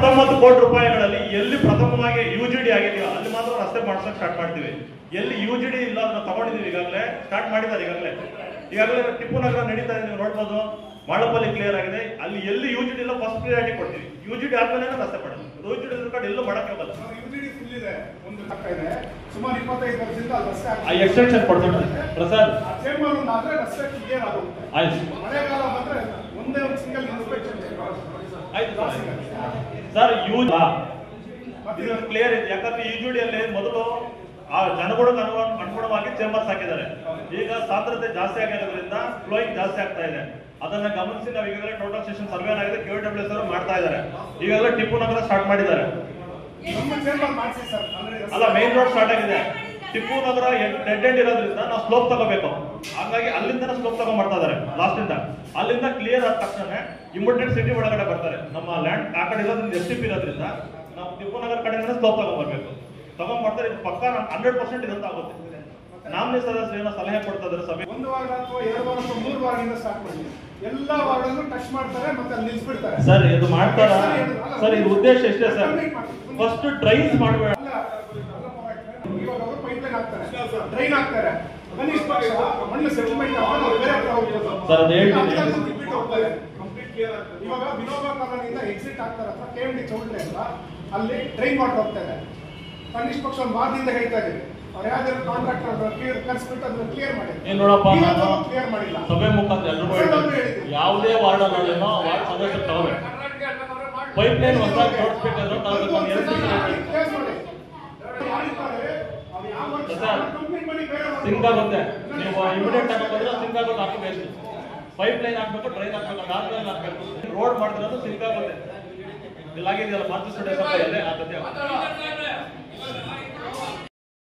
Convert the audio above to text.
19 ಕೋಟಿ ರೂಪಾಯಿಗಳಲ್ಲಿ ಎಲ್ಲಿ ಪ್ರಥಮವಾಗಿ ಯುಜಿಡಿ ಆಗಿದೆಯೋ ಅಲ್ಲಿ ಮಾತ್ರ ರಸ್ತೆ ಮಾಡ್ಸೋಕೆ ಸ್ಟಾರ್ಟ್ ಮಾಡ್ತೀವಿ. ಎಲ್ಲಿ ಯುಜಿಡಿ ಇಲ್ಲ ಅದನ್ನ ತಗೊಂಡಿದೀವಿ, ಈಗಾಗಲೇ ಸ್ಟಾರ್ಟ್ ಮಾಡಿದ್ದಾರೆ. ಈಗಾಗಲೇ ಟಿಪ್ಪು ನಗರ ನಡೀತಾ ಇದೆ, ನೀವು ನೋಡ್ಬೋದು. ಮಾಳಪ್ಪಲ್ಲಿ ಕ್ಲಿಯರ್ ಆಗಿದೆ. ಅಲ್ಲಿ ಎಲ್ಲಿ ಯುಜಿಡಿ ಇಲ್ಲ ಫಸ್ಟ್ ಪ್ರಿಯಾರಿಟಿ ಕೊಡ್ತೀವಿ. ಯುಜಿಡಿ ಆದ್ಮೇಲೆ ರಸ್ತೆ ಮಾಡೋದು. ಯುಜಿಡಿ ಕಡೆ ಎಲ್ಲೂ ಮಾಡಕ್ಕೆ ಹೋಗಲ್ಲ. ಯುಜಿಡಿ ಫುಲ್ ಇದೆ, ಒಂದು ಪಕ್ಕ ಇದೆ, ಸುಮಾರು 25 ವರ್ಷದಿಂದ ರಸ್ತೆ ಎಕ್ಸ್ಟೆನ್ಷನ್ ಕೊಡ್ತಾರೆ ಪ್ರಸಾದ್. ಚೇಂಬರ್ ಒಂದು ಆದ್ರೆ ರಸ್ತೆ ಕ್ಲಿಯರ್ ಆಗುತ್ತೆ. ಆಯ್ತು, ಮಳೆಗಾಲ ಬಂದ್ರೆ ಒಂದೇ ಒಂದು ಸಿಂಗಲ್ ಇನ್ಸ್ಪೆಕ್ಷನ್ ಆಯ್ತು ಸರ್. ಕ್ಲಿಯರ್ ಇದೆ. ಯಾಕಂದ್ರೆ ಯುಜಿಡಿಯಲ್ಲಿ ಮೊದಲು ಆ ಜನಗಳಿಗೆ ಅನುಗುಣವಾಗಿ ಚೇಂಬರ್ಸ್ ಹಾಕಿದ್ದಾರೆ. ಈಗ ಸಾಂದ್ರತೆ ಜಾಸ್ತಿ ಆಗಿರೋದ್ರಿಂದ ಫ್ಲೋಯಿಂಗ್ ಜಾಸ್ತಿ ಆಗ್ತಾ ಇದೆ. ಅದನ್ನ ಗಮನಿಸಿ ನಾವು ಈಗಾಗಲೇ ಟೋಟಲ್ ಸ್ಟೇಷನ್ ಸರ್ವೆ ಆಗಿದೆ, KWS ಅವರು ಮಾಡ್ತಾ ಇದ್ದಾರೆ. ಈಗಾಗಲೇ ಟಿಪ್ಪು ನಗರ ಸ್ಟಾರ್ಟ್ ಮಾಡಿದ್ದಾರೆ. ಅಲ್ಲ, ಮೇನ್ ರೋಡ್ ಸ್ಟಾರ್ಟ್ ಆಗಿದೆ. ಟಿಪ್ಪು ನಗರ ಡೆಡ್ ಎಂಡ್ ಇರೋದ್ರಿಂದ ನಾವು ಸ್ಲೋಪ್ ತಗೋಬೇಕು. ಹಾಗಾಗಿ ಅಲ್ಲಿಂದ ಸ್ಲೋಪ್ ತಗೊಂಡ್ ಮಾಡ್ತಾ ಇದ್ದಾರೆ. ಲಾಸ್ಟ್ ಇಂದ ಅಲ್ಲಿಂದ ಕ್ಲಿಯರ್ ಆದ ತಕ್ಷಣ ಇಮಿಡಿಯೇಟ್ ಸಿಟಿ ಒಳಗಡೆ ಬರ್ತಾರೆ. ನಮ್ಮ ಲ್ಯಾಂಡ್ ಆ ಕಡೆ ಇರೋದ್ರಿಂದ STP ಇರೋದ್ರಿಂದ ನಾವು ಟಿಪ್ಪು ನಗರ ಕಡೆಯಿಂದ ಸ್ಲೋಪ್ ತಗೊಂಡ್ಬರ್ಬೇಕು. ತಗೊಂಡ್ಬರ್ತಾರೆ. ಇದು ಪಕ್ಕ 100% ಇದಂತ ಆಗುತ್ತೆ. ನಾಮಿನಿ ಸದಸ್ಯರು ಏನೋ ಸಲಹೆ ಕೊಡ್ತಾ ಇದ್ದಾರೆ ಸಭೆ. 1 ವಾರ ಅಥವಾ 2 ವಾರ ಅಥವಾ 3 ವಾರದಿಂದ ಸ್ಟಾರ್ಟ್ ಮಾಡಿ ಎಲ್ಲಾ ವಾರ್ಡನ್ನು ಟಚ್ ಮಾಡ್ತಾರೆ, ಮತ್ತೆ ಅಲ್ಲಿ ನಿಲ್ಲಿಸ್ಬಿಡ್ತಾರೆ. ಸರ್ ಇದು ಮಾಡ್ತಾರ ಸರ್? ಇದು ಉದ್ದೇಶ ಎಷ್ಟೇ ಸರ್? ಫಸ್ಟ್ ಡ್ರೈನ್ಸ್ ಮಾಡಬೇಡ. ಇವಾಗ ಅವರು ಪೈಪ್ಲೈನ್ ಹಾಕ್ತಾರೆ, ಡ್ರೈನ್ ಹಾಕ್ತಾರೆ, ಕನಿಷ್ಠ ಪಕ್ಷ ಮಣ್ಣು ಸೆಟಲ್ಮೆಂಟ್ ಬೇರೆ ಹತ್ರ ಹೋಗ್ಬೋದು ಸರ್. ಅದು ಹೇಳ್ತೀನಿ, ಇವಾಗ ವಿನೋಬಾ ಕಾಲೋನಿಯಿಂದ ಎಕ್ಸಿಟ್ ಆಗ್ತಾರೆ ಅಥವಾ KMD ಚೌಲ್ಟ್ರಿ ಅಂತ ಅಲ್ಲಿ ಡ್ರೈನ್ ವಾಟರ್ ಹೋಗ್ತಾರೆ. ಕನಿಷ್ಠ ಪಕ್ಷ ಒಂದು ವಾರದಿಂದ ಹೇಳ್ತಾ ಇದ್ದೀವಿ, ಅವ್ರು ಯಾವ್ದಾದ್ರು ಕಾಂಟ್ರಾಕ್ಟರ್ ಕರ್ಸ್ಬಿಟ್ಟು ಅದನ್ನ ಕ್ಲಿಯರ್ ಮಾಡಿ. ನೋಡಪ್ಪ, ಕ್ಲಿಯರ್ ಮಾಡಿಲ್ಲ. ಸಭೆ ಮುಖಾಂತರ ಎಲ್ಲರೂ ಯಾವುದೇ ವಾರ್ಡ್ ಅಲ್ಲಿನೋ ವಾರ್ಡ್ ಸದಸ್ಯರು ತಗೋಬೇಕು. ಪೈಪ್ ಲೈನ್ ಹೊಸದಾಗಿ ಜೋಡಿಸ್ಬೇಕಾದ್ರೆ ಸಿಂಕ್ ಆಗುತ್ತೆ. ನೀವು ಇಮಿಡಿಯೇಟ್ ಹಾಕೋದ್ರೆ ಸಿಂಕ್ ಆಗೋದು ಹಾಕಬೇಕು. ಪೈಪ್ ಲೈನ್ ಹಾಕ್ಬೇಕು, ಡ್ರೈನ್ ಹಾಕ್ಬೇಕು, ನಾಲ್ಕು ಹಾಕ್ಬೇಕು. ರೋಡ್ ಮಾಡಿದ್ರೆ ಸಿಂಕ್ ಆಗುತ್ತೆ. ಇಲ್ಲಾಗಿದೆಯಲ್ಲ ಮಾತೃ ಸ್ಟುಡಿಯೋ ಆ